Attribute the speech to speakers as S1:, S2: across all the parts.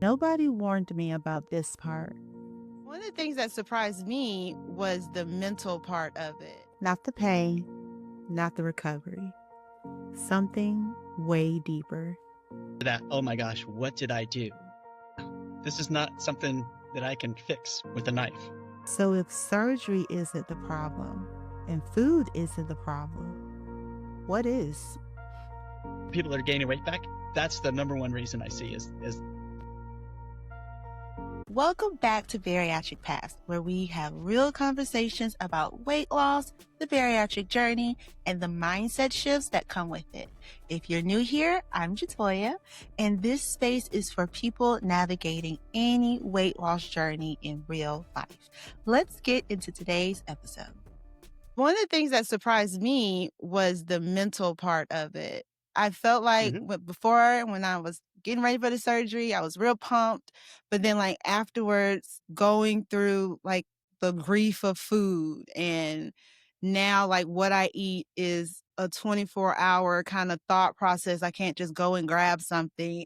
S1: Nobody warned me about this part.
S2: One of the things that surprised me was the mental part of it.
S1: Not the pain, not the recovery. Something way deeper.
S3: That, oh my gosh, what did I do? This is not something that I can fix with a knife.
S1: So if surgery isn't the problem and food isn't the problem, what is?
S3: People that are gaining weight back, that's the number one reason I see is
S2: Welcome back to Bariatric Paths, where we have real conversations about weight loss, the bariatric journey, and the mindset shifts that come with it. If you're new here, I'm Jatoyia, and this space is for people navigating any weight loss journey in real life. Let's get into today's episode. One of the things that surprised me was the mental part of it. I felt like before, when I was getting ready for the surgery, I was real pumped. But then like afterwards, going through like the grief of food, and now like what I eat is a 24-hour kind of thought process. I can't just go and grab something.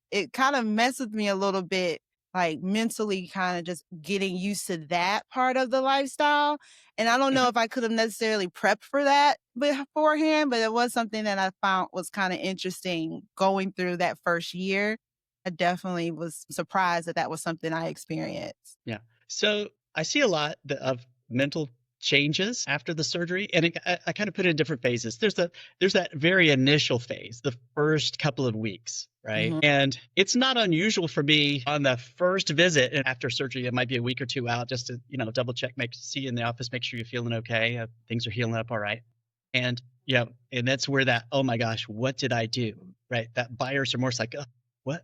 S2: It kind of messed with me a little bit, like mentally kind of just getting used to that part of the lifestyle. And I don't know if I could have necessarily prepped for that beforehand, but it was something that I found was kind of interesting going through that first year. I definitely was surprised that that was something I experienced.
S3: Yeah. So I see a lot of mental changes after the surgery, and I kind of put it in different phases. There's that very initial phase, the first couple of weeks, right? And it's not unusual for me on the first visit and after surgery, it might be a week or two out, just to double check, see you in the office, make sure you're feeling okay, things are healing up all right. And and that's where that, oh my gosh, what did I do? Right? That buyer's remorse, like, what?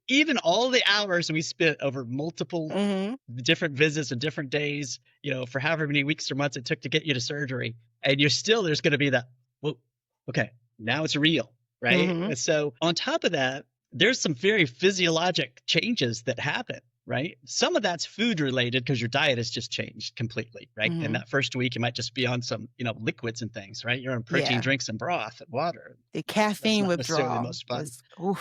S3: Even all the hours we spent over multiple different visits and different days, for however many weeks or months it took to get you to surgery, and there's going to be that, well, okay, now it's real, right? And so on top of that, there's some very physiologic changes that happen, right? Some of that's food related because your diet has just changed completely, right? And that first week you might just be on some, liquids and things, right? You're on protein drinks and broth and water.
S2: The caffeine withdrawal.
S3: Most fun.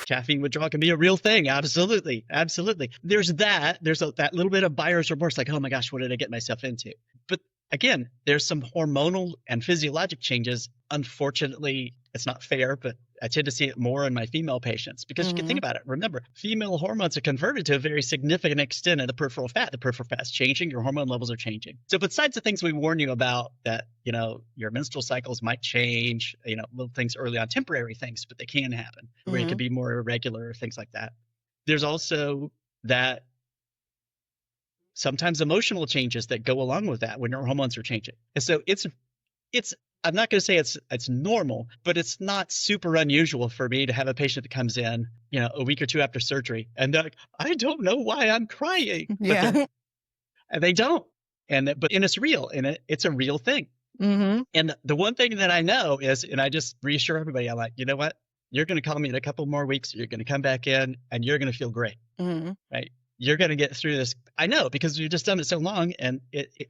S3: Caffeine withdrawal can be a real thing. Absolutely. Absolutely. There's that. There's that little bit of buyer's remorse, like, oh my gosh, what did I get myself into? But again, there's some hormonal and physiologic changes. Unfortunately, it's not fair, but I tend to see it more in my female patients because you can think about it. Remember, female hormones are converted to a very significant extent in the peripheral fat. The peripheral fat's changing, your hormone levels are changing. So besides the things we warn you about that, your menstrual cycles might change, little things early on, temporary things, but they can happen where it could be more irregular, things like that. There's also that sometimes emotional changes that go along with that when your hormones are changing. And so it's I'm not going to say it's normal, but it's not super unusual for me to have a patient that comes in, a week or two after surgery, and they're like, I don't know why I'm crying.
S2: Yeah.
S3: And they don't. And it's real, and it's a real thing. And the one thing that I know is, and I just reassure everybody, I'm like, you know what? You're going to call me in a couple more weeks. You're going to come back in, and you're going to feel great, right? You're going to get through this. I know, because you've just done it so long, and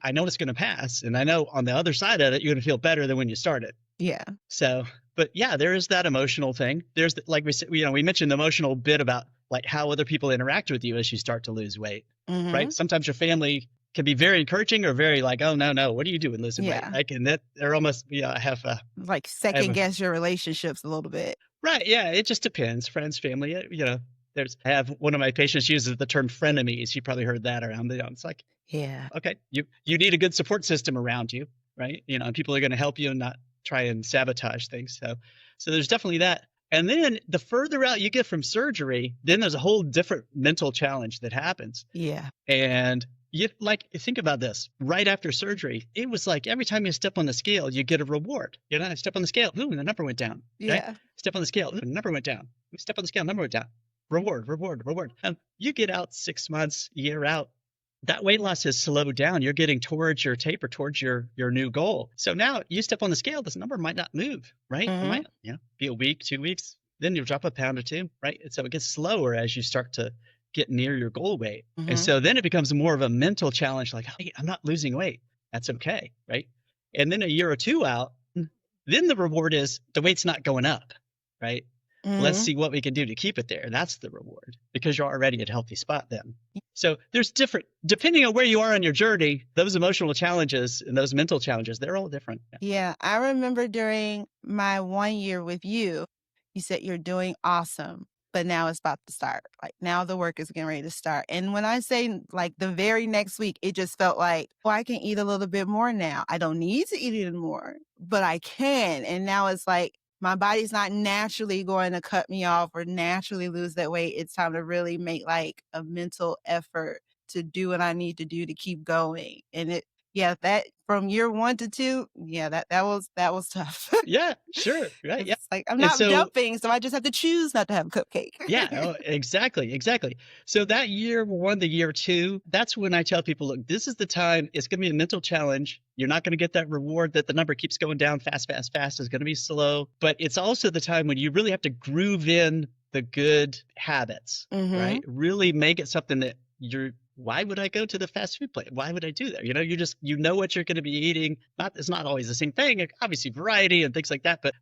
S3: I know it's going to pass. And I know on the other side of it, you're going to feel better than when you started.
S2: Yeah.
S3: So, but yeah, there is that emotional thing. There's like we said, we mentioned the emotional bit about like how other people interact with you as you start to lose weight, right? Sometimes your family can be very encouraging or very like, oh, no, what are you doing losing weight? Like, and that they're almost, I have
S2: like second guess your relationships a little bit.
S3: Right. Yeah. It just depends. Friends, family, I have one of my patients uses the term frenemies. You probably heard that around. It's like, okay, you need a good support system around you, right? And people are going to help you and not try and sabotage things. So there's definitely that. And then the further out you get from surgery, then there's a whole different mental challenge that happens.
S2: Yeah.
S3: And think about this. Right after surgery, it was like every time you step on the scale, you get a reward. I step on the scale, ooh, the number went down.
S2: Yeah.
S3: Right? Step on the scale, ooh, the number went down. Step on the scale, number went down. Reward. You get out 6 months, a year out, that weight loss has slowed down. You're getting towards your taper, towards your new goal. So now you step on the scale, this number might not move, right? It might be a week, 2 weeks, then you'll drop a pound or two, right? And so it gets slower as you start to get near your goal weight. And so then it becomes more of a mental challenge, like, hey, I'm not losing weight. That's okay, right? And then a year or two out, then the reward is the weight's not going up, right? Let's
S2: Mm-hmm.
S3: see what we can do to keep it there. That's the reward, because you're already at a healthy spot then. So there's depending on where you are on your journey, those emotional challenges and those mental challenges, they're all different.
S2: Yeah, I remember during my 1 year with you, you said you're doing awesome, but now it's about to start. Like now the work is getting ready to start. And when I say like the very next week, it just felt like, oh, I can eat a little bit more now. I don't need to eat anymore, but I can. And now it's like my body's not naturally going to cut me off or naturally lose that weight. It's time to really make like a mental effort to do what I need to do to keep going. And that from year 1 to 2, that was tough.
S3: Yeah, sure. Right. Yeah.
S2: It's like I'm
S3: And
S2: not
S3: so,
S2: jumping, so I just have to choose not to have a cupcake.
S3: yeah, oh, exactly. So that year 1 to year 2, that's when I tell people, look, this is the time. It's going to be a mental challenge. You're not going to get that reward that the number keeps going down fast. It's going to be slow. But it's also the time when you really have to groove in the good habits, right? Really make it something that why would I go to the fast food place? Why would I do that? You know what you're going to be eating. It's not always the same thing. Obviously variety and things like that, but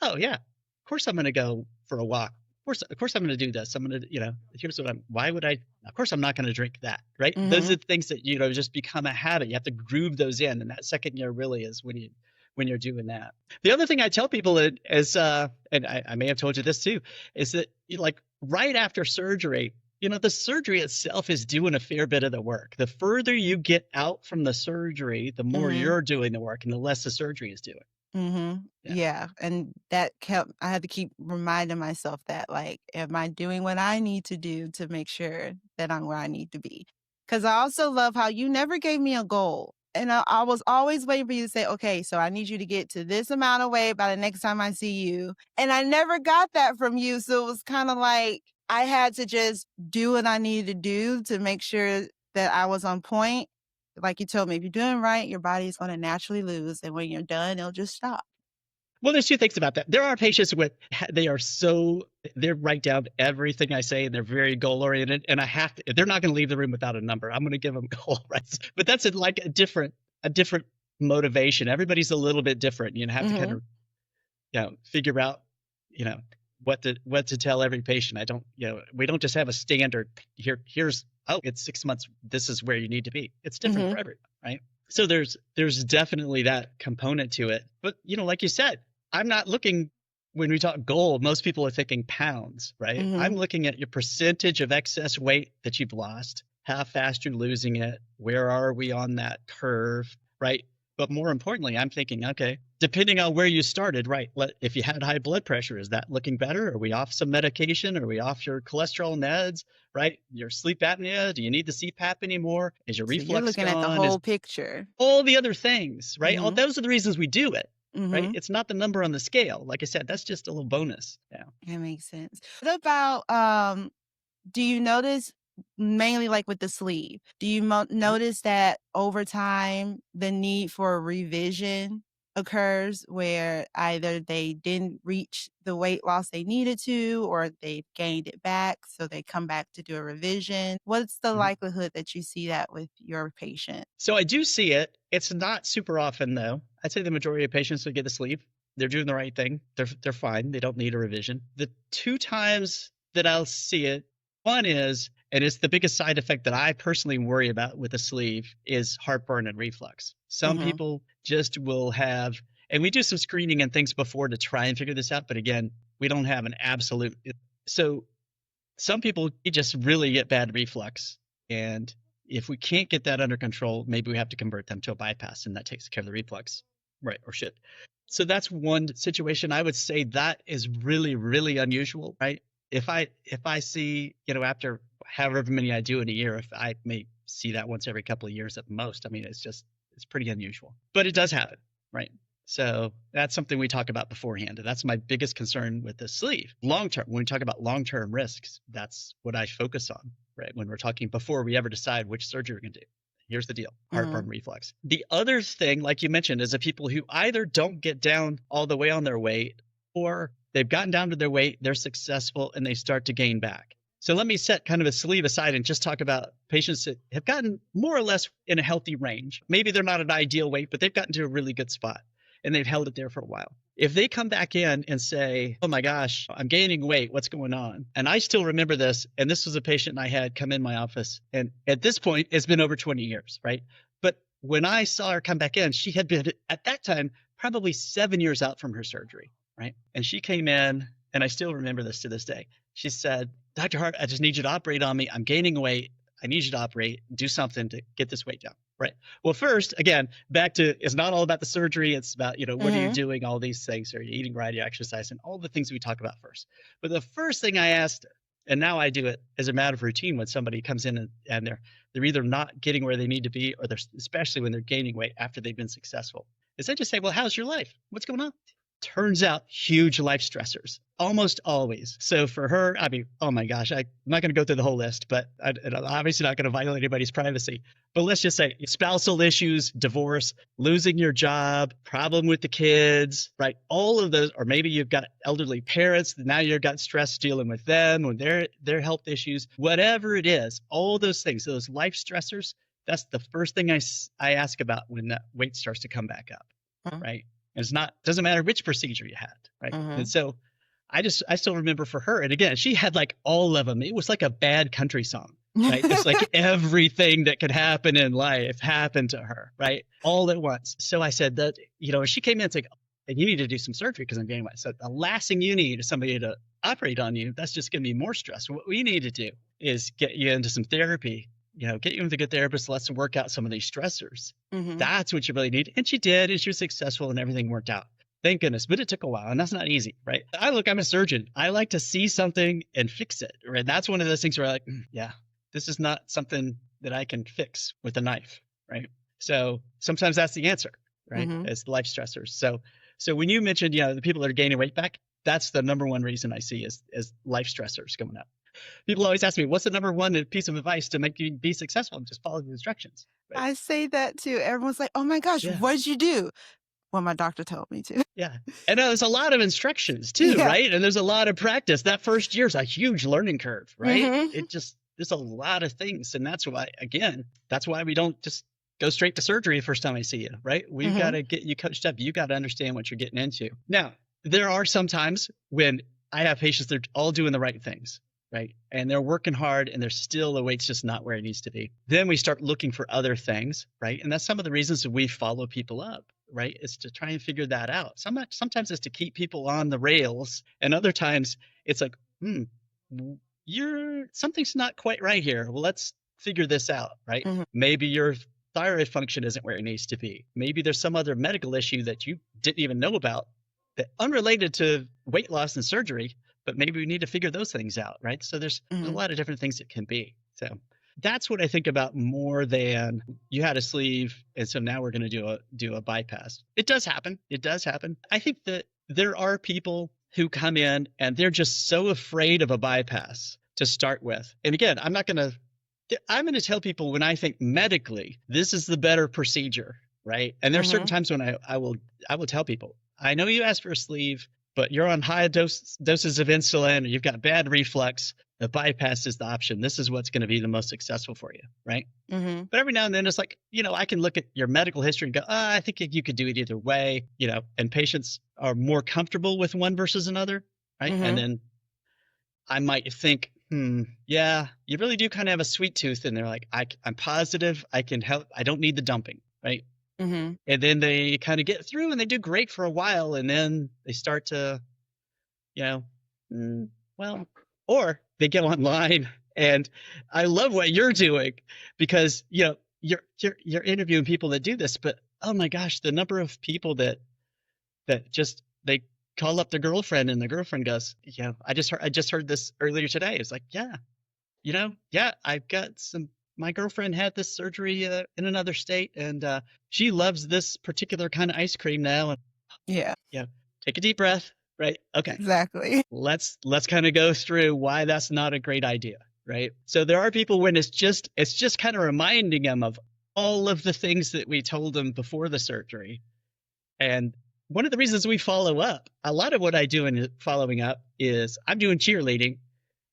S3: oh yeah, of course I'm going to go for a walk. Of course I'm going to do this. I'm going to, of course I'm not going to drink that, right? Those are the things that, just become a habit. You have to groove those in. And that second year really is when you're doing that. The other thing I tell people is, and I may have told you this too, is that like right after surgery, the surgery itself is doing a fair bit of the work. The further you get out from the surgery, the more you're doing the work and the less the surgery is doing.
S2: Yeah. And I had to keep reminding myself that, like, am I doing what I need to do to make sure that I'm where I need to be? Because I also love how you never gave me a goal. And I was always waiting for you to say, okay, so I need you to get to this amount of weight by the next time I see you. And I never got that from you. So it was kind of like I had to just do what I needed to do to make sure that I was on point. Like you told me, if you're doing right, your body is going to naturally lose. And when you're done, it'll just stop.
S3: Well, there's 2 things about that. There are patients they're write down everything I say and they're very goal oriented, and they're not going to leave the room without a number. I'm going to give them a goal, right? But that's like a different motivation. Everybody's a little bit different. You have to kind of, figure out, what to tell every patient. We don't just have a standard it's 6 months. This is where you need to be. It's different for everyone, right? So there's definitely that component to it. But, like you said, I'm not looking, when we talk goal, most people are thinking pounds, right? I'm looking at your percentage of excess weight that you've lost, how fast you're losing it, where are we on that curve, right? But more importantly, I'm thinking, okay, depending on where you started, right? If you had high blood pressure, is that looking better? Are we off some medication? Are we off your cholesterol meds, right? Your sleep apnea? Do you need the CPAP anymore? Is your reflux
S2: you're looking
S3: gone?
S2: at the whole picture.
S3: All the other things, right? All those are the reasons we do it, right? It's not the number on the scale. Like I said, that's just a little bonus. Yeah.
S2: That makes sense. What about, do you notice, mainly like with the sleeve, do you notice that over time the need for a revision occurs, where either they didn't reach the weight loss they needed to, or they've gained it back, so they come back to do a revision? What's the likelihood that you see that with your patient?
S3: So I do see it. It's not super often though. I'd say the majority of patients who get the sleeve, they're doing the right thing. They're fine. They don't need a revision. The 2 times that I'll see it, one is, and it's the biggest side effect that I personally worry about with a sleeve, is heartburn and reflux. Some people just will have, and we do some screening and things before to try and figure this out. But again, we don't have an absolute. So some people just really get bad reflux. And if we can't get that under control, maybe we have to convert them to a bypass, and that takes care of the reflux, right? Or shit. So that's one situation. I would say that is really, really unusual, right? If I see, after however many I do in a year, if I may see that once every couple of years at most, I mean, it's pretty unusual, but it does happen, right? So that's something we talk about beforehand. And that's my biggest concern with the sleeve. Long-term, when we talk about long-term risks, that's what I focus on, right? When we're talking before we ever decide which surgery we're going to do. Here's the deal: heartburn, reflux. The other thing, like you mentioned, is the people who either don't get down all the way on their weight, or they've gotten down to their weight, they're successful, and they start to gain back. So let me set kind of a sleeve aside and just talk about patients that have gotten more or less in a healthy range. Maybe they're not an ideal weight, but they've gotten to a really good spot and they've held it there for a while. if they come back in and say, oh my gosh, I'm gaining weight, what's going on? And I still remember this. And this was a patient I had come in my office. And at this point, it's been over 20 years, right? But when I saw her come back in, she had been at that time probably 7 years out from her surgery, right? And she came in, and I still remember this to this day. She said, Dr. Hart, I just need you to operate on me. I'm gaining weight. I need you to operate, do something to get this weight down. Right. Well, first, again, back to, it's not all about the surgery. It's about, what are you doing? All these things. Are you eating right? Are you exercising? All the things we talk about first. But the first thing I asked her, and now I do it as a matter of routine when somebody comes in and they're either not getting where they need to be, or they're, especially when they're gaining weight after they've been successful, is I just say, well, how's your life? What's going on? Turns out huge life stressors, almost always. So for her, I mean, oh my gosh, I'm not going to go through the whole list, but I'm obviously not going to violate anybody's privacy. But let's just say spousal issues, divorce, losing your job, problem with the kids, right? All of those, or maybe you've got elderly parents, now you've got stress dealing with them when their health issues, whatever it is, all those things, those life stressors, that's the first thing I ask about when that weight starts to come back up, right? And doesn't matter which procedure you had, right? And so I still remember for her, and again, she had like all of them. It was like a bad country song, right? It's like everything that could happen in life happened to her, right? All at once. So I said that, she came in and said, and you need to do some surgery because I'm gaining weight. So the last thing you need is somebody to operate on you. That's just going to be more stress. What we need to do is get you into some therapy, get you with a good therapist, let's work out some of these stressors. That's what you really need. And she did, and she was successful, and everything worked out. Thank goodness. But it took a while, and that's not easy, right? I'm a surgeon. I like to see something and fix it, right? That's one of those things where yeah, this is not something that I can fix with a knife, right? So sometimes that's the answer, right? It's life stressors. So when you mentioned, the people that are gaining weight back, that's the number one reason I see is life stressors coming up. People always ask me, what's the number one piece of advice to make you be successful? Just follow the instructions. Right?
S2: I say that too. Everyone's like, oh my gosh, what did you do? Well, my doctor told me to.
S3: Yeah. And there's a lot of instructions too, right? And there's a lot of practice. That first year is a huge learning curve, right? There's a lot of things. And that's why we don't just go straight to surgery the first time I see you, right? We've got to get you coached up. You got to understand what you're getting into. Now, there are some times when I have patients that are all doing the right things. Right. And they're working hard and the weight's just not where it needs to be. Then we start looking for other things. Right. And that's some of the reasons that we follow people up. Right. Is to try and figure that out. Sometimes it's to keep people on the rails. And other times it's like, something's not quite right here. Well, let's figure this out. Right. Maybe your thyroid function isn't where it needs to be. Maybe there's some other medical issue that you didn't even know about that unrelated to weight loss and surgery. But maybe we need to figure those things out, right? So there's a lot of different things it can be. So that's what I think about more than you had a sleeve, and so now we're going to do a bypass. It does happen. I think that there are people who come in and they're just so afraid of a bypass to start with. And again, I'm going to tell people when I think medically, this is the better procedure, right? And there are certain times when I will tell people, I know you asked for a sleeve, but you're on high doses of insulin, or you've got bad reflux, the bypass is the option. This is what's going to be the most successful for you, right? But every now and then it's like, I can look at your medical history and go, I think you could do it either way, and patients are more comfortable with one versus another, right? And then I might think, yeah, you really do kind of have a sweet tooth. And they're like, I'm positive I can help. I don't need the dumping, right? And then they kind of get through and they do great for a while. And then they start to, or they go online. And I love what you're doing because, you're interviewing people that do this, but oh my gosh, the number of people that just, they call up their girlfriend and the girlfriend goes, I just heard this earlier today. It's like, I've got my girlfriend had this surgery in another state, and she loves this particular kind of ice cream now. And take a deep breath, right? Okay,
S2: exactly.
S3: Let's kind of go through why that's not a great idea, right? So there are people when it's just kind of reminding them of all of the things that we told them before the surgery. And one of the reasons we follow up, a lot of what I do in following up is I'm doing cheerleading,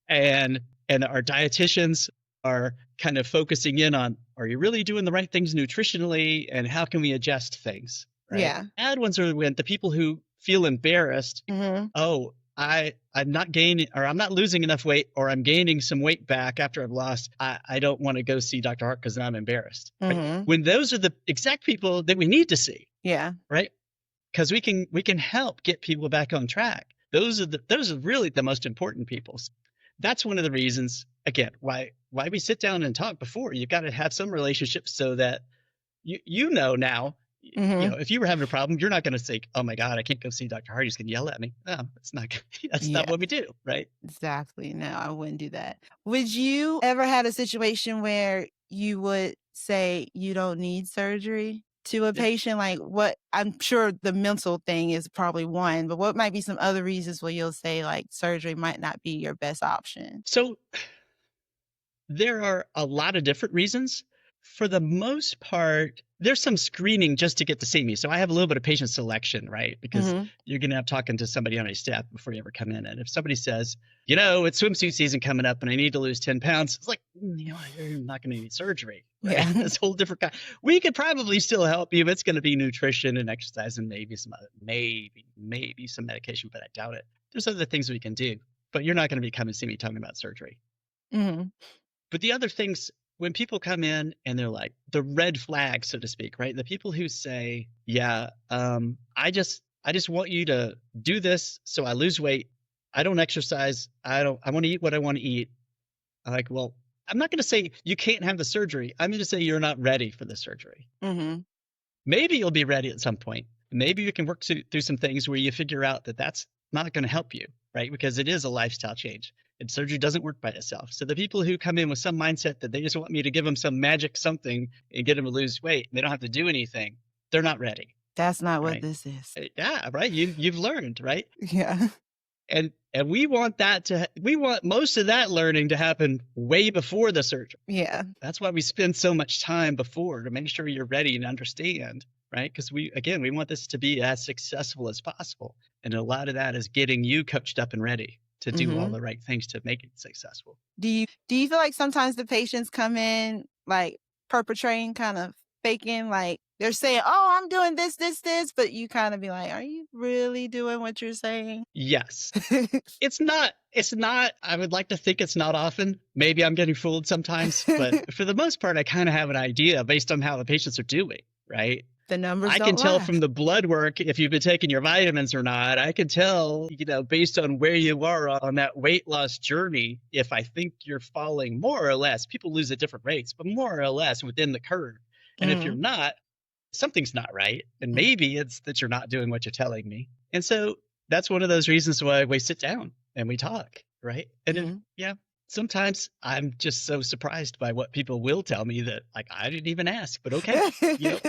S3: and our dietitians are kind of focusing in on, are you really doing the right things nutritionally, and how can we adjust things? Right? Yeah. Bad ones are when the people who feel embarrassed.
S2: Mm-hmm.
S3: Oh, I'm not gaining, or I'm not losing enough weight, or I'm gaining some weight back after I've lost. I don't want to go see Dr. Hart because I'm embarrassed. Right?
S2: Mm-hmm.
S3: When those are the exact people that we need to see.
S2: Yeah.
S3: Right. Because we can help get people back on track. Those are really the most important people. That's one of the reasons, again, why we sit down and talk before. You've got to have some relationship so that you know now.
S2: Mm-hmm.
S3: If you were having a problem, you're not going to say, "Oh my God, I can't go see Dr. Hart. He's going to yell at me." No, that's not. That's not what we do, right?
S2: Exactly. No, I wouldn't do that. Would you ever had a situation where you would say you don't need surgery to a patient? Like, what? I'm sure the mental thing is probably one, but what might be some other reasons where you'll say like surgery might not be your best option?
S3: So there are a lot of different reasons. For the most part, there's some screening just to get to see me. So I have a little bit of patient selection, right? Because you're going to have talking to somebody on my staff before you ever come in. And if somebody says, it's swimsuit season coming up and I need to lose 10 pounds, it's like, you're not going to need surgery. Right?
S2: Yeah.
S3: It's a whole different kind. We could probably still help you, but it's going to be nutrition and exercise and maybe some other, maybe some medication, but I doubt it. There's other things we can do, but you're not going to be coming to see me talking about surgery.
S2: Mm-hmm.
S3: But the other things, when people come in and they're like the red flag, so to speak, right? The people who say, I just want you to do this so I lose weight. I don't exercise. I want to eat what I want to eat. I'm like, well, I'm not going to say you can't have the surgery. I'm going to say you're not ready for the surgery.
S2: Mm-hmm.
S3: Maybe you'll be ready at some point. Maybe you can work through some things where you figure out that that's not going to help you, right? Because it is a lifestyle change. And surgery doesn't work by itself. So the people who come in with some mindset that they just want me to give them some magic something and get them to lose weight, and they don't have to do anything, they're not ready.
S2: That's not what
S3: Right?
S2: this is.
S3: Yeah, right. You've learned, right?
S2: Yeah.
S3: And we want most of that learning to happen way before the surgery.
S2: Yeah.
S3: That's why we spend so much time before, to make sure you're ready and understand, right? Because we want this to be as successful as possible. And a lot of that is getting you coached up and ready to do all the right things to make it successful.
S2: Do you feel like sometimes the patients come in like perpetrating, kind of faking, like they're saying, "Oh, I'm doing this," but you kind of be like, "Are you really doing what you're saying?"
S3: Yes. It's not, I would like to think it's not often. Maybe I'm getting fooled sometimes, but for the most part, I kind of have an idea based on how the patients are doing, right?
S2: The numbers
S3: I can tell from the blood work if you've been taking your vitamins or not. I can tell, based on where you are on that weight loss journey, if I think you're falling more or less. People lose at different rates, but more or less within the curve. And if you're not, something's not right. And maybe it's that you're not doing what you're telling me. And so that's one of those reasons why we sit down and we talk, right? And sometimes I'm just so surprised by what people will tell me that, like, I didn't even ask, but okay,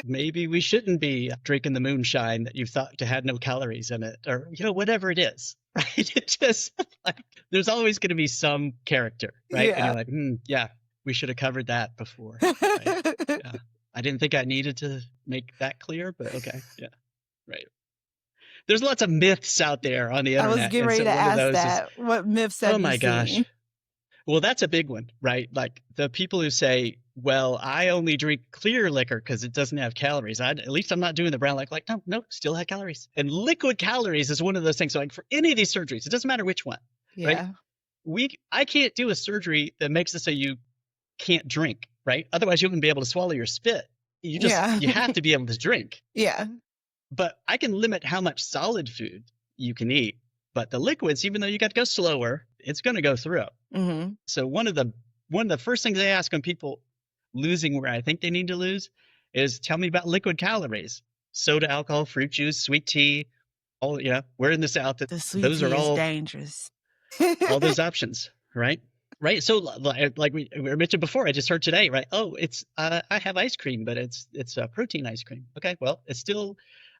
S3: maybe we shouldn't be drinking the moonshine that you thought had no calories in it, or, whatever it is, right? It just, like, there's always going to be some character, right?
S2: Yeah.
S3: And you're like, we should have covered that before. Right? Yeah. I didn't think I needed to make that clear, but okay. Yeah. Right. There's lots of myths out there on the
S2: I
S3: internet.
S2: was getting ready to ask that. What myths have you seen?
S3: Oh my gosh. Well, that's a big one, right? Like the people who say, well, I only drink clear liquor because it doesn't have calories. At least I'm not doing the brown liquor. Like, no, still have calories. And liquid calories is one of those things. So like for any of these surgeries, it doesn't matter which one, right? I can't do a surgery that makes it so you can't drink, right? Otherwise you wouldn't be able to swallow your spit. You have to be able to drink.
S2: Yeah.
S3: But I can limit how much solid food you can eat. But the liquids, even though you got to go slower, it's going to go through.
S2: Mm-hmm.
S3: So one of the first things I ask on people losing where I think they need to lose is, tell me about liquid calories. Soda, alcohol, fruit juice, sweet tea, all, we're in the South.
S2: The sweet
S3: those
S2: tea
S3: are all
S2: is dangerous.
S3: all those options, right? Right. So like we mentioned before, I just heard today, right? Oh, it's I have ice cream, but it's protein ice cream. Okay, well,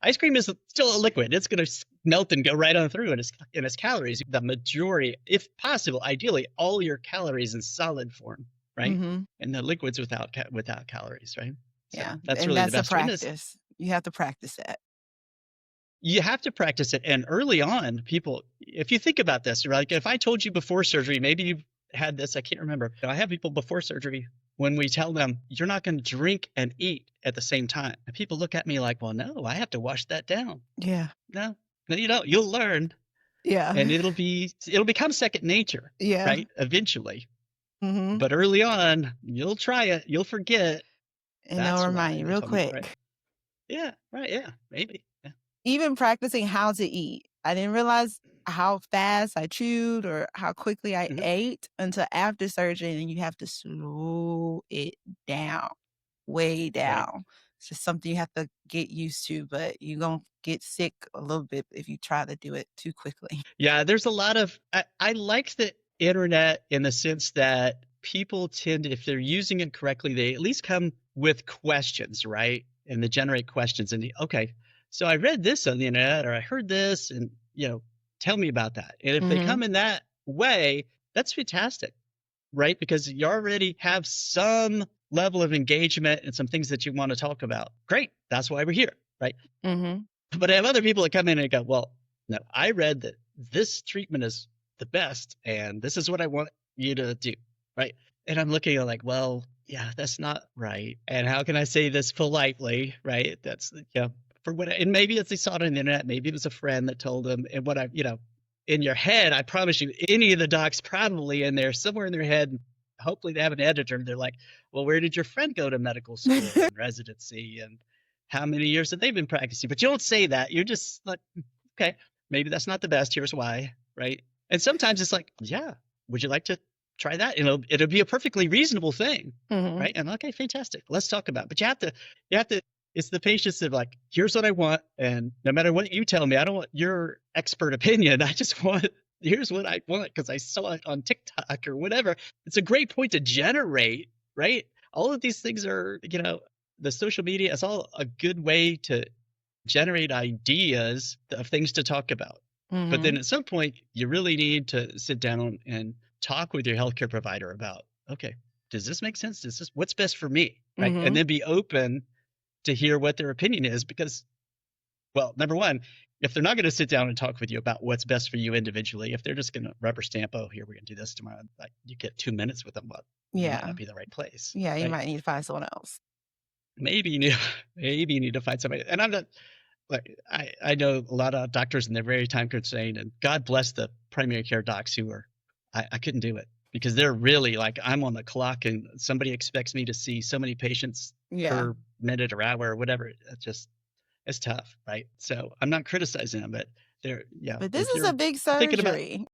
S3: ice cream is still a liquid. It's going to melt and go right on through, and it's calories. The majority, if possible, ideally, all your calories in solid form, right?
S2: Mm-hmm.
S3: And the liquids without calories, right? So
S2: yeah,
S3: that's really the best.
S2: A practice. You have to practice that.
S3: You have to practice it, and early on, people, if you think about this, like if I told you before surgery, maybe you had this, I can't remember. I have people before surgery, when we tell them you're not going to drink and eat at the same time, and people look at me like, well, no, I have to wash that down.
S2: Yeah.
S3: No, you'll learn,
S2: Yeah.
S3: and it'll become second nature,
S2: Yeah.
S3: right? Eventually.
S2: Mm-hmm.
S3: But early on, you'll try it, you'll forget.
S2: And they'll remind you real quick.
S3: Right? Yeah, right. Yeah, maybe. Yeah.
S2: Even practicing how to eat. I didn't realize how fast I chewed or how quickly I ate until after surgery, and you have to slow it down, way down. Right. It's just something you have to get used to, but you're going to get sick a little bit if you try to do it too quickly.
S3: Yeah, there's a lot of, I like the internet in the sense that people tend, if they're using it correctly, they at least come with questions, right? And they generate questions. And okay, so I read this on the internet, or I heard this, and tell me about that. And if they come in that way, that's fantastic, right? Because you already have some level of engagement and some things that you want to talk about. Great, that's why we're here, right? But I have other people that come in and go, well, no, I read that this treatment is the best, and this is what I want you to do, right? And I'm looking at like, well, yeah, that's not right. And how can I say this politely, right? That's, for what, and maybe it's they saw it on the internet, maybe it was a friend that told them, and what in your head, I promise you, any of the docs probably in there, somewhere in their head, hopefully they have an editor, and they're like, well, where did your friend go to medical school and residency, and how many years have they been practicing? But you don't say that. You're just like, okay, maybe that's not the best. Here's why, right? And sometimes it's like, yeah, would you like to try that? It'll be a perfectly reasonable thing, right? And okay, fantastic. Let's talk about it. But you have to, it's the patience of like, here's what I want. And no matter what you tell me, I don't want your expert opinion. I just want, here's what I want because I saw it on TikTok or whatever. It's a great point to generate, right? All of these things are, the social media is all a good way to generate ideas of things to talk about. But then at some point, you really need to sit down and talk with your healthcare provider about, okay, does this make sense? What's best for me? Right. And then be open to hear what their opinion is, because, well, number one, if they're not going to sit down and talk with you about what's best for you individually, if they're just going to rubber stamp, oh, here, we're going to do this tomorrow, like you get 2 minutes with them, but it might not be the right place.
S2: Yeah, you might need to find someone else.
S3: Maybe you need to find somebody. And I'm not, like, I know a lot of doctors and they're very time constrained, and God bless the primary care docs who are, I couldn't do it because they're really like, I'm on the clock and somebody expects me to see so many patients per minute or hour or whatever. It's tough, right? So I'm not criticizing them, but
S2: But this is a big surgery.
S3: Thinking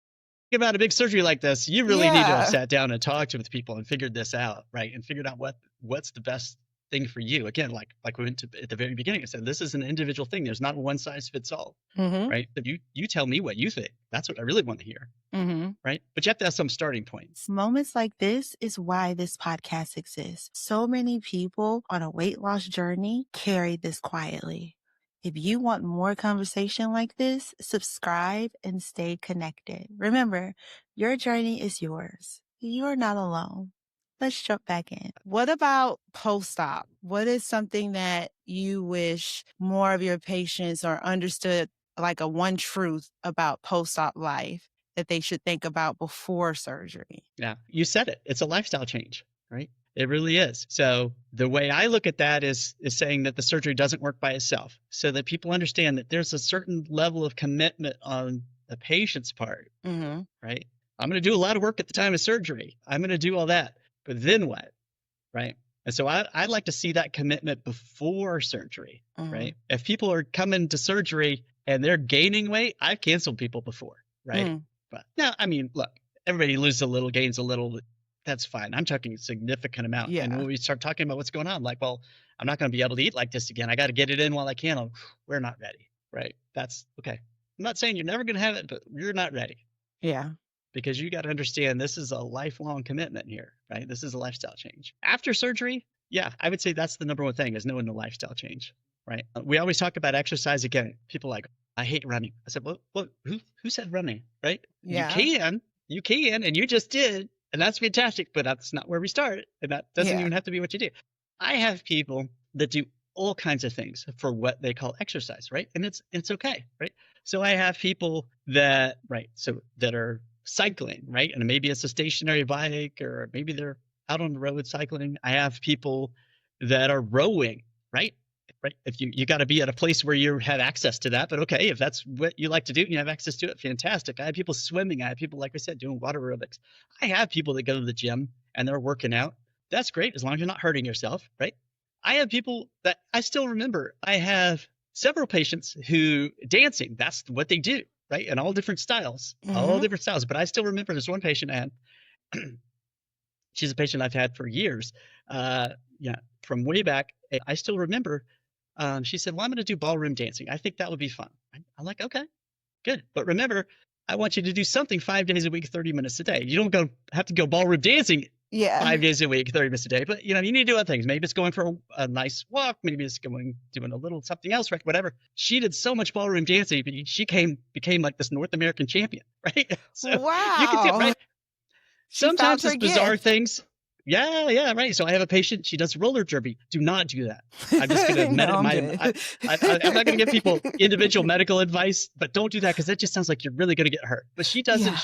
S3: about a big surgery like this, you really need to have sat down and talked with people and figured this out, right? And figured out what's the best thing for you. Again, like we went to at the very beginning, I said, this is an individual thing. There's not one size fits all, right? But you tell me what you think. That's what I really want to hear, right? But you have to have some starting points.
S2: Moments like this is why this podcast exists. So many people on a weight loss journey carry this quietly. If you want more conversation like this, subscribe and stay connected. Remember, your journey is yours. You're not alone. Let's jump back in. What about post-op? What is something that you wish more of your patients or understood, like a one truth about post-op life that they should think about before surgery?
S3: Yeah, you said it. It's a lifestyle change, right? It really is. So the way I look at that is saying that the surgery doesn't work by itself, so that people understand that there's a certain level of commitment on the patient's part, right? I'm going to do a lot of work at the time of surgery. I'm going to do all that. But then what, right? And so I'd like to see that commitment before surgery, right? If people are coming to surgery and they're gaining weight, I've canceled people before, right? But no, I mean, look, everybody loses a little, gains a little. That's fine. I'm talking a significant amount. And when we start talking about what's going on, like, well, I'm not going to be able to eat like this again. I got to get it in while I can. We're not ready, right? That's okay. I'm not saying you're never going to have it, but you're not ready.
S2: Yeah.
S3: Because you got to understand this is a lifelong commitment here, right? This is a lifestyle change. After surgery, yeah, I would say that's the number one thing is knowing the lifestyle change, right? We always talk about exercise again. People are like, I hate running. I said, well, who said running, right?
S2: Yeah.
S3: You can, and you just did, and that's fantastic, but that's not where we start, and that doesn't even have to be what you do. I have people that do all kinds of things for what they call exercise, right? And it's okay, right? So I have people that are cycling, right? And maybe it's a stationary bike, or maybe they're out on the road cycling. I have people that are rowing, right? right? If you got to be at a place where you have access to that, but okay, if that's what you like to do and you have access to it, fantastic. I have people swimming. I have people, like I said, doing water aerobics. I have people that go to the gym and they're working out. That's great as long as you're not hurting yourself, right? I have people that I still remember. I have several patients who dancing, that's what they do, right? And all different styles, But I still remember there's one patient I had. She's a patient I've had for years. From way back. I still remember she said, well, I'm going to do ballroom dancing. I think that would be fun. I'm like, okay, good. But remember, I want you to do something 5 days a week, 30 minutes a day. You don't have to go ballroom dancing 5 days a week, 30 minutes a day. But, you need to do other things. Maybe it's going for a nice walk. Maybe it's doing a little something else, right? Whatever. She did so much ballroom dancing, she became like this North American champion, right? So
S2: wow.
S3: You can tell, right? Sometimes it's bizarre things. Yeah, right. So I have a patient, she does roller derby. Do not do that. I'm just going to admit it. I'm not going to give people individual medical advice, but don't do that because that just sounds like you're really going to get hurt. But she does it.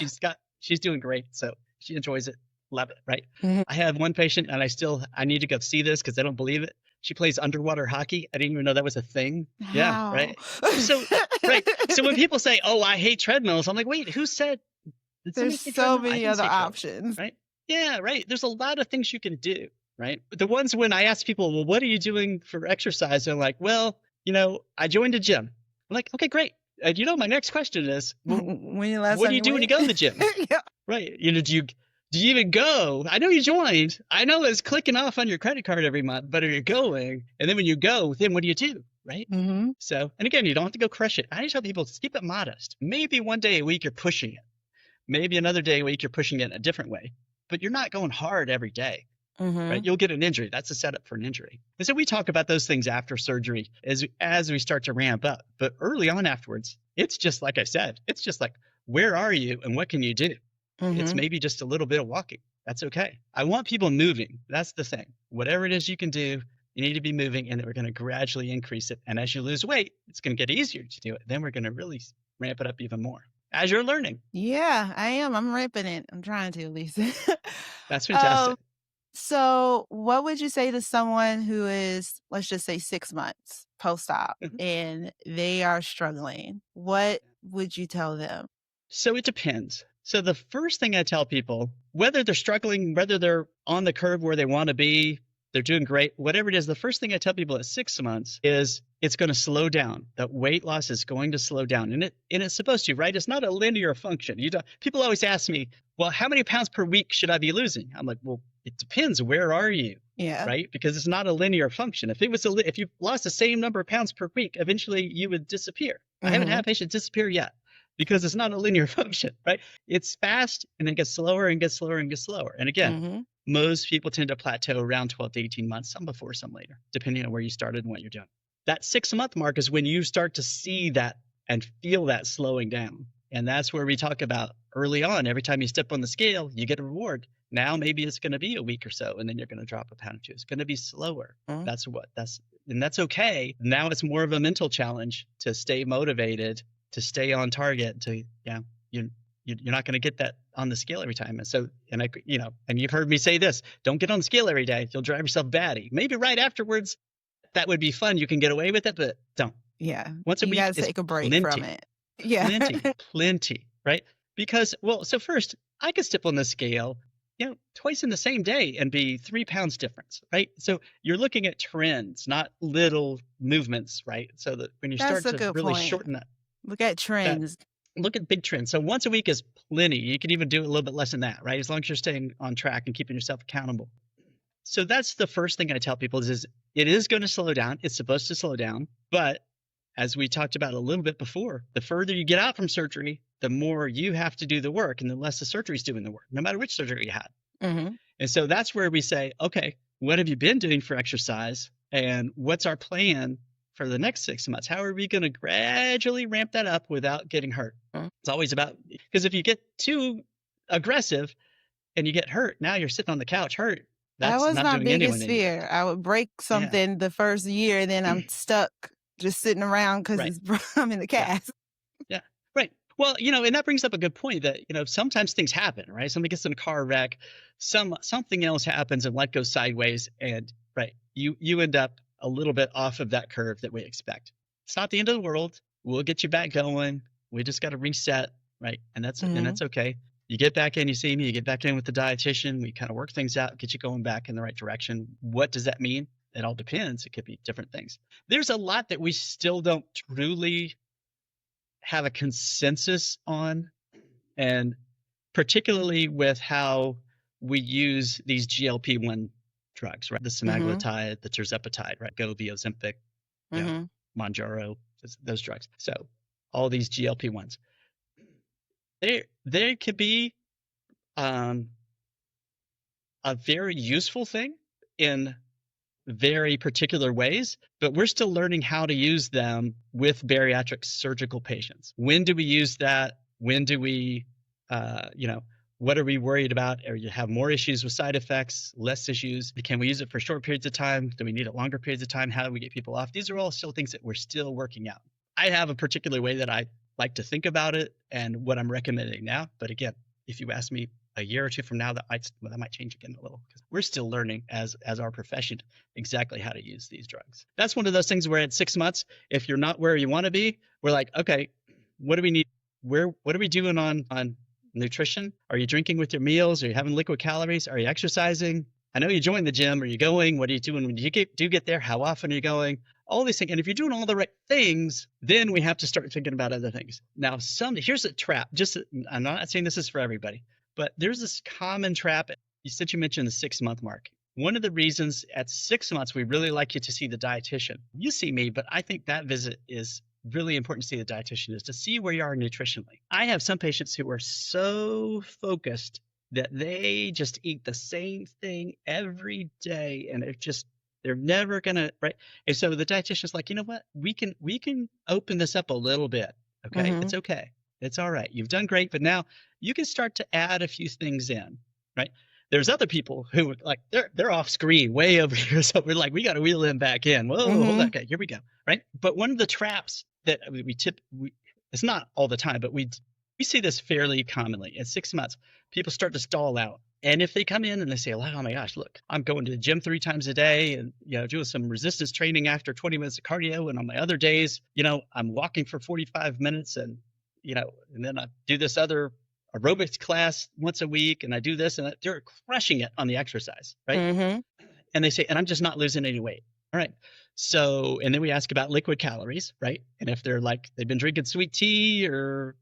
S3: She's doing great. So she enjoys it. Love it. Right. Mm-hmm. I have one patient and I need to go see this because I don't believe it. She plays underwater hockey. I didn't even know that was a thing.
S2: Wow.
S3: Yeah. Right. So, right. So when people say, oh, I hate treadmills, I'm like, wait, who said?
S2: There's so many other options.
S3: Right. Yeah, right. There's a lot of things you can do, right? But the ones when I ask people, well, what are you doing for exercise? They're like, well, I joined a gym. I'm like, okay, great. My next question is, well, what do you do when you go to the gym?
S2: Yeah.
S3: Right. Do you even go? I know you joined. I know it's clicking off on your credit card every month, but are you going? And then when you go, then what do you do? Right.
S2: Mm-hmm.
S3: So, and again, you don't have to go crush it. I just tell people, keep it modest. Maybe one day a week you're pushing it. Maybe another day a week you're pushing it in a different way. But you're not going hard every day, right? You'll get an injury. That's a setup for an injury. And so we talk about those things after surgery as we start to ramp up. But early on afterwards, it's just like I said, it's just like, where are you and what can you do? It's maybe just a little bit of walking. That's okay. I want people moving. That's the thing. Whatever it is you can do, you need to be moving, and then we're going to gradually increase it. And as you lose weight, it's going to get easier to do it. Then we're going to really ramp it up even more. As you're learning.
S2: Yeah, I am. I'm ramping it. I'm trying to, at least.
S3: That's fantastic.
S2: So what would you say to someone who is, let's just say 6 months post-op and they are struggling? What would you tell them?
S3: So it depends. So the first thing I tell people, whether they're struggling, whether they're on the curve where they want to be, they're doing great, whatever it is, the first thing I tell people at 6 months is it's going to slow down. That weight loss is going to slow down. And it's supposed to, right? It's not a linear function. People always ask me, well, how many pounds per week should I be losing? I'm like, well, it depends. Where are you?
S2: Yeah.
S3: Right? Because it's not a linear function. If you lost the same number of pounds per week, eventually you would disappear. I haven't had a patient disappear yet because it's not a linear function, right? It's fast and then gets slower and gets slower and gets slower. And again, most people tend to plateau around 12 to 18 months, some before, some later, depending on where you started and what you're doing. That 6 month mark is when you start to see that and feel that slowing down. And that's where we talk about early on. Every time you step on the scale, you get a reward. Now, maybe it's going to be a week or so, and then you're going to drop a pound or two. It's going to be slower. And that's okay. Now it's more of a mental challenge to stay motivated, to stay on target, you're not going to get that on the scale every time. And so, and you've heard me say this, don't get on the scale every day. You'll drive yourself batty. Maybe right afterwards, that would be fun. You can get away with it, but don't.
S2: Yeah.
S3: Once a week,
S2: you got to take a break from it. Yeah.
S3: Plenty, right? Because, so first, I could step on the scale, twice in the same day and be 3 pounds difference, right? So you're looking at trends, not little movements, right? So that when you start to really shorten that.
S2: Look at trends.
S3: Look at big trends. So once a week is plenty. You can even do a little bit less than that, right? As long as you're staying on track and keeping yourself accountable. So that's the first thing I tell people is it is going to slow down. It's supposed to slow down. But as we talked about a little bit before, the further you get out from surgery, the more you have to do the work and the less the surgery's doing the work, no matter which surgery you had. And so that's where we say, okay, what have you been doing for exercise? And what's our plan for the next 6 months? How are we going to gradually ramp that up without getting hurt? It's always about, because if you get too aggressive and you get hurt, now you're sitting on the couch hurt. That's
S2: that was
S3: not
S2: my
S3: doing
S2: biggest
S3: anyone
S2: fear. I would break something the first year, and then I'm stuck just sitting around because I'm in the cast.
S3: Yeah, right. Well, and that brings up a good point that, sometimes things happen, right? Somebody gets in a car wreck, something else happens and life goes sideways, and you end up a little bit off of that curve that we expect. It's not the end of the world. We'll get you back going. We just got to reset, right? And that's okay. You get back in, you see me, you get back in with the dietitian. We kind of work things out, get you going back in the right direction. What does that mean? It all depends. It could be different things. There's a lot that we still don't truly have a consensus on, and particularly with how we use these GLP-1 drugs, right? The semaglutide, the tirzepatide, right? Govi, Ozempic, Mounjaro, those drugs. So all these GLP-1s, they could be a very useful thing in very particular ways, but we're still learning how to use them with bariatric surgical patients. When do we use that? When do we, what are we worried about? Or you have more issues with side effects, less issues? Can we use it for short periods of time? Do we need it longer periods of time? How do we get people off? These are all still things that we're still working out. I have a particular way that I like to think about it and what I'm recommending now. But again, if you ask me a year or two from now, that might change again a little, because we're still learning as our profession exactly how to use these drugs. That's one of those things where at 6 months, if you're not where you want to be, we're like, okay, what do we need? What are we doing on nutrition? Are you drinking with your meals? Are you having liquid calories? Are you exercising? I know you joined the gym. Are you going? What are you doing when you get there? How often are you going? All these things. And if you're doing all the right things, then we have to start thinking about other things. Now, here's a trap. I'm not saying this is for everybody, but there's this common trap. You mentioned the 6 month mark. One of the reasons at 6 months, we really like you to see the dietitian. You see me, but I think that visit is really important to see the dietitian, is to see where you are nutritionally. I have some patients who are so focused that they just eat the same thing every day, and they're never gonna, right? And so the dietitian's like, you know what? We can open this up a little bit. Okay, It's okay. It's all right. You've done great, but now you can start to add a few things in, right? There's other people who like they're off screen way over here, so we're like, we got to wheel them back in. Whoa, hold on, okay, here we go, right? But one of the traps that it's not all the time, but we see this fairly commonly. At 6 months, people start to stall out. And if they come in and they say, oh my gosh, look, I'm going to the gym 3 times a day and, doing some resistance training after 20 minutes of cardio. And on my other days, I'm walking for 45 minutes and then I do this other aerobics class once a week and I do this, and they're crushing it on the exercise, right? And they say, and I'm just not losing any weight. All right. So, and then we ask about liquid calories, right? And if they're like, they've been drinking sweet tea or,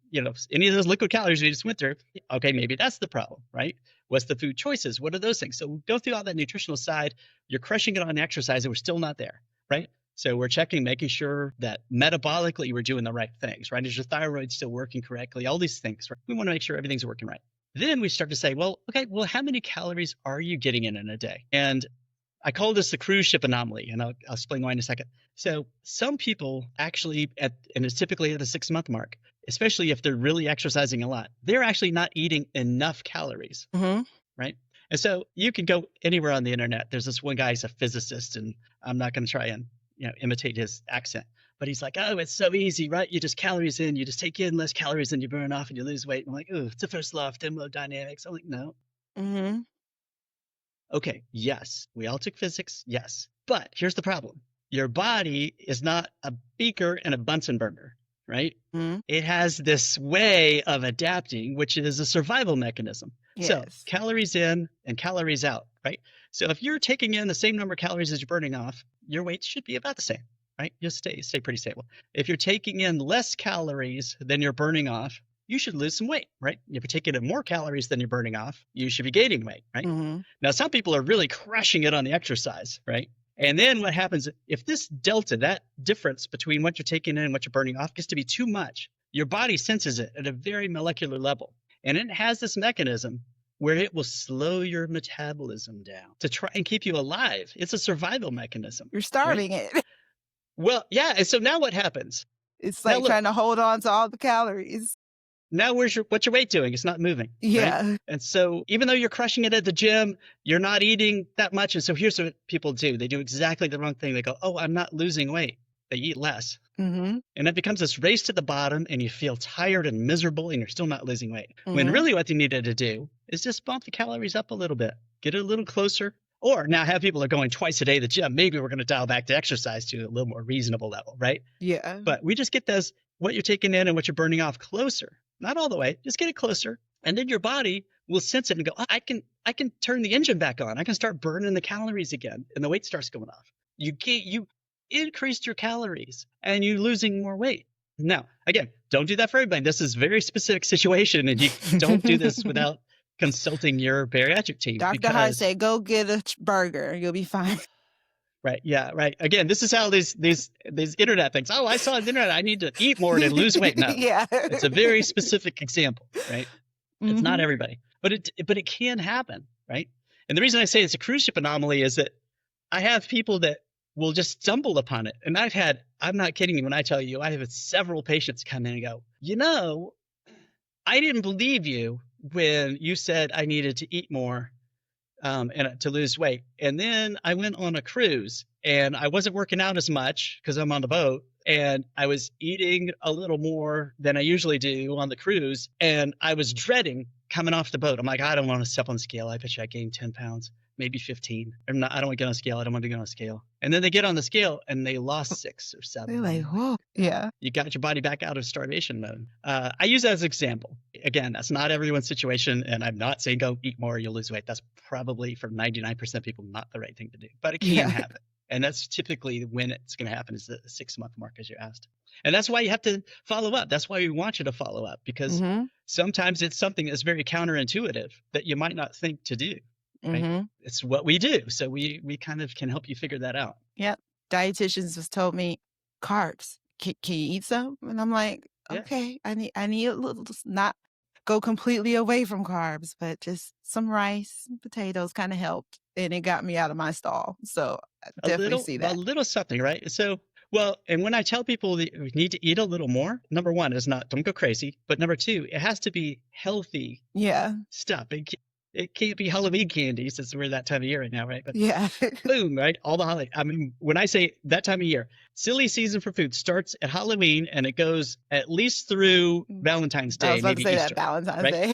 S3: any of those liquid calories we just went through, okay, maybe that's the problem, right? What's the food choices? What are those things? So we go through all that nutritional side. You're crushing it on exercise and we're still not there, right? So we're checking, making sure that metabolically we're doing the right things, right? Is your thyroid still working correctly? All these things, right? We want to make sure everything's working right. Then we start to say, well, how many calories are you getting in a day? And I call this the cruise ship anomaly, and I'll explain why in a second. So some people actually, and it's typically at the 6 month mark, especially if they're really exercising a lot, they're actually not eating enough calories, right? And so you can go anywhere on the internet. There's this one guy, he's a physicist, and I'm not going to try and imitate his accent, but he's like, oh, it's so easy, right? You just calories in, you just take in less calories than you burn off, and you lose weight. I'm like, oh, it's the first law of thermodynamics. I'm like, no. Okay, yes, we all took physics, yes. But here's the problem. Your body is not a beaker and a Bunsen burner, right? It has this way of adapting, which is a survival mechanism. Yes. So calories in and calories out, right? So if you're taking in the same number of calories as you're burning off, your weight should be about the same, right? You'll stay pretty stable. If you're taking in less calories than you're burning off, you should lose some weight, right? If you're taking in more calories than you're burning off, you should be gaining weight, right? Now, some people are really crushing it on the exercise, right? And then what happens if this delta, that difference between what you're taking in and what you're burning off gets to be too much, your body senses it at a very molecular level. And it has this mechanism where it will slow your metabolism down to try and keep you alive. It's a survival mechanism.
S2: You're starving it.
S3: Well, yeah. And so now what happens?
S2: It's like trying to hold on to all the calories.
S3: Now what's your weight doing? It's not moving.
S2: Yeah.
S3: Right? And so even though you're crushing it at the gym, you're not eating that much. And so here's what people do. They do exactly the wrong thing. They go, oh, I'm not losing weight. They eat less. And it becomes this race to the bottom, and you feel tired and miserable, and you're still not losing weight. When really what they needed to do is just bump the calories up a little bit, get it a little closer. Or now have people are going twice a day to the gym. Maybe we're going to dial back the exercise to a little more reasonable level, right?
S2: Yeah.
S3: But we just get those, what you're taking in and what you're burning off closer. Not all the way, just get it closer. And then your body will sense it and go, oh, I can turn the engine back on. I can start burning the calories again. And the weight starts going off. You increased your calories and you're losing more weight. Now, again, don't do that for everybody. This is a very specific situation, and you don't do this without consulting your bariatric team.
S2: Dr. Hart said, go get a burger. You'll be fine.
S3: Right. Yeah. Right. Again, this is how these internet things. Oh, I saw on the internet. I need to eat more to lose weight. No.
S2: Yeah.
S3: It's a very specific example, right? It's not everybody, but it can happen, right? And the reason I say it's a cruise ship anomaly is that I have people that will just stumble upon it. And I'm not kidding you when I tell you, I have had several patients come in and go, I didn't believe you when you said I needed to eat more and to lose weight. And then I went on a cruise and I wasn't working out as much because I'm on the boat, and I was eating a little more than I usually do on the cruise. And I was dreading coming off the boat. I'm like, I don't want to step on the scale. I bet you I gained 10 pounds. Maybe 15. I don't want to get on a scale. I don't want to get on a scale. And then they get on the scale and they lost 6 or 7.
S2: They're like, whoa. Yeah.
S3: You got your body back out of starvation mode. I use that as an example. Again, that's not everyone's situation. And I'm not saying go eat more, you'll lose weight. That's probably for 99% of people not the right thing to do. But it can happen. And that's typically when it's going to happen, is the 6-month mark, as you asked. And that's why you have to follow up. That's why we want you to follow up, because sometimes it's something that's very counterintuitive that you might not think to do. Right? It's what we do. So we kind of can help you figure that out.
S2: Yep. Dietitians just told me carbs. Can you eat some? And I'm like, okay, I need a little, not go completely away from carbs, but just some rice, potatoes kind of helped. And it got me out of my stall. So I definitely see that.
S3: A little something, right? So, well, and when I tell people that we need to eat a little more, number one is don't go crazy. But number two, it has to be healthy stuff. It can't be Halloween candy since we're that time of year right now, right? But boom, right? All the holiday. I mean, when I say that time of year, silly season for food starts at Halloween and it goes at least through Valentine's Day,
S2: I was about
S3: maybe
S2: to say
S3: Easter,
S2: that Valentine's
S3: right?
S2: Day.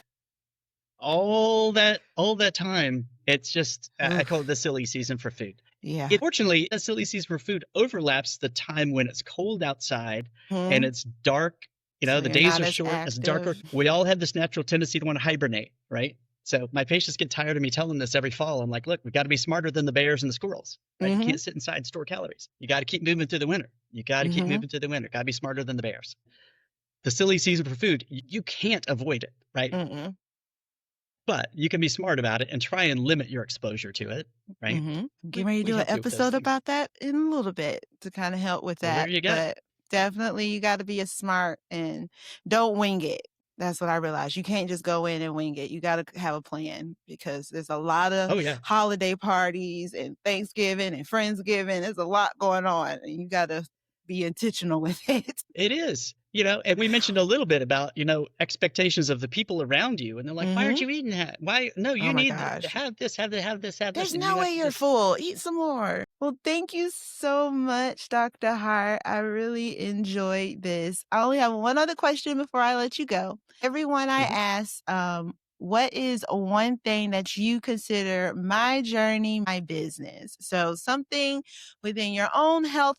S3: All that time, it's just I call it the silly season for food.
S2: Yeah.
S3: Fortunately, the silly season for food overlaps the time when it's cold outside and it's dark.
S2: So
S3: the days are
S2: as
S3: short.
S2: active.
S3: It's darker. We all have this natural tendency to want to hibernate, right? So my patients get tired of me telling this every fall. I'm like, look, we got to be smarter than the bears and the squirrels. Right? You can't sit inside and store calories. You got to keep moving through the winter. Got to be smarter than the bears. The silly season for food, you can't avoid it, right? But you can be smart about it and try and limit your exposure to it, right?
S2: Getting ready to do an episode about that in a little bit to kind of help with that.
S3: Well, there you go.
S2: But definitely you got to be smart and don't wing it. That's what I realized. You can't just go in and wing it. You got to have a plan, because there's a lot of holiday parties and Thanksgiving and Friendsgiving. There's a lot going on, and you got to be intentional with it.
S3: It is. And we mentioned a little bit about, expectations of the people around you. And they're like, why aren't you eating that? Why? No, you need to have this, have this.
S2: There's no way you're full. Eat some more. Well, thank you so much, Dr. Hart. I really enjoyed this. I only have one other question before I let you go. Everyone I ask, what is one thing that you consider my journey, my business? So something within your own health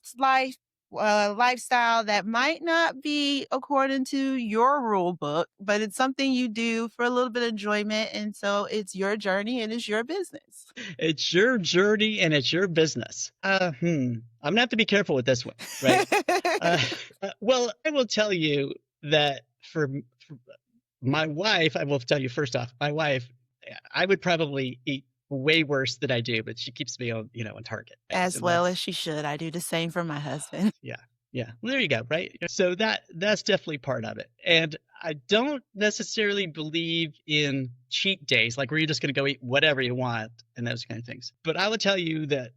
S2: lifestyle that might not be according to your rule book, but it's something you do for a little bit of enjoyment. And so it's your journey and it's your business.
S3: It's your journey and it's your business. I'm gonna have to be careful with this one, right? Well, I will tell you that for my wife, I will tell you first off, my wife, I would probably eat way worse than I do, but she keeps me on target. Right?
S2: As well as she should. I do the same for my husband.
S3: Yeah. Well, there you go. Right. So that's definitely part of it. And I don't necessarily believe in cheat days, like where you're just going to go eat whatever you want and those kind of things. But I would tell you that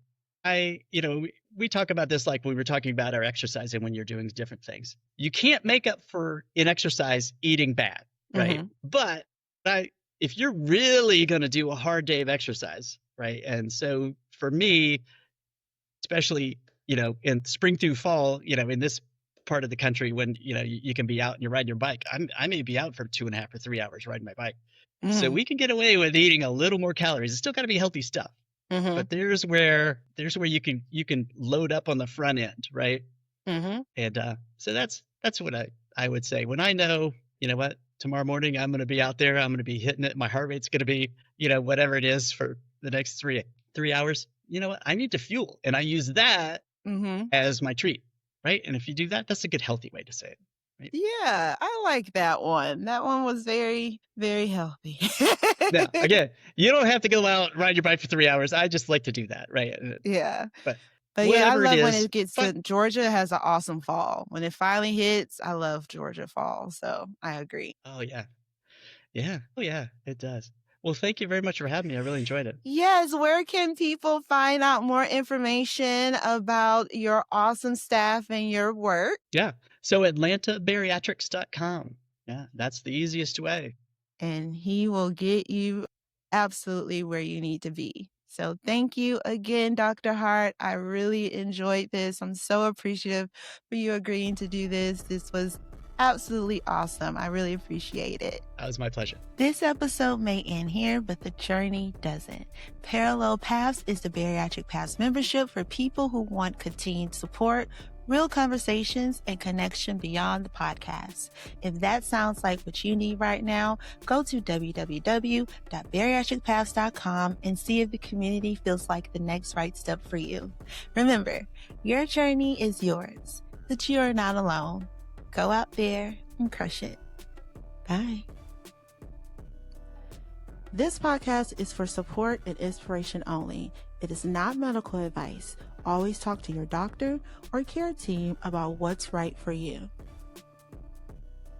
S3: we talk about this like when we were talking about our exercise and when you're doing different things. You can't make up for in exercise eating bad, right? But if you're really going to do a hard day of exercise, right? And so for me, especially, in spring through fall, in this part of the country when, you can be out and you're riding your bike, I may be out for 2.5 or 3 hours riding my bike. So we can get away with eating a little more calories. It's still got to be healthy stuff, But there's where you can load up on the front end, right? And so that's what I would say. When I know, you know what, tomorrow morning I'm going to be out there, I'm going to be hitting it, my heart rate's going to be, whatever it is for the next 3 hours. You know what? I need to fuel, and I use that as my treat, right? And if you do that, that's a good, healthy way to say it. Right?
S2: Yeah, I like that one. That one was very, very healthy.
S3: Now, again, you don't have to go out, ride your bike for 3 hours. I just like to do that, right?
S2: Yeah.
S3: But
S2: yeah, I
S3: whatever
S2: love
S3: it
S2: when
S3: is,
S2: it gets to Georgia has an awesome fall. When it finally hits, I love Georgia fall. So I agree.
S3: Oh, yeah. Yeah. Oh, yeah, it does. Well, thank you very much for having me. I really enjoyed it.
S2: Yes. Where can people find out more information about your awesome staff and your work?
S3: Yeah. So AtlantaBariatrics.com. Yeah, that's the easiest way.
S2: And he will get you absolutely where you need to be. So thank you again, Dr. Hart. I really enjoyed this. I'm so appreciative for you agreeing to do this. This was absolutely awesome. I really appreciate it.
S3: That was my pleasure.
S2: This episode may end here, but the journey doesn't. Parallel Paths is the Bariatric Paths membership for people who want continued support, real conversations, and connection beyond the podcast. If that sounds like what you need right now, go to www.bariatricpaths.com and see if the community feels like the next right step for you. Remember, your journey is yours, but you are not alone. Go out there and crush it. Bye. This podcast is for support and inspiration only. It is not medical advice. Always talk to your doctor or care team about what's right for you.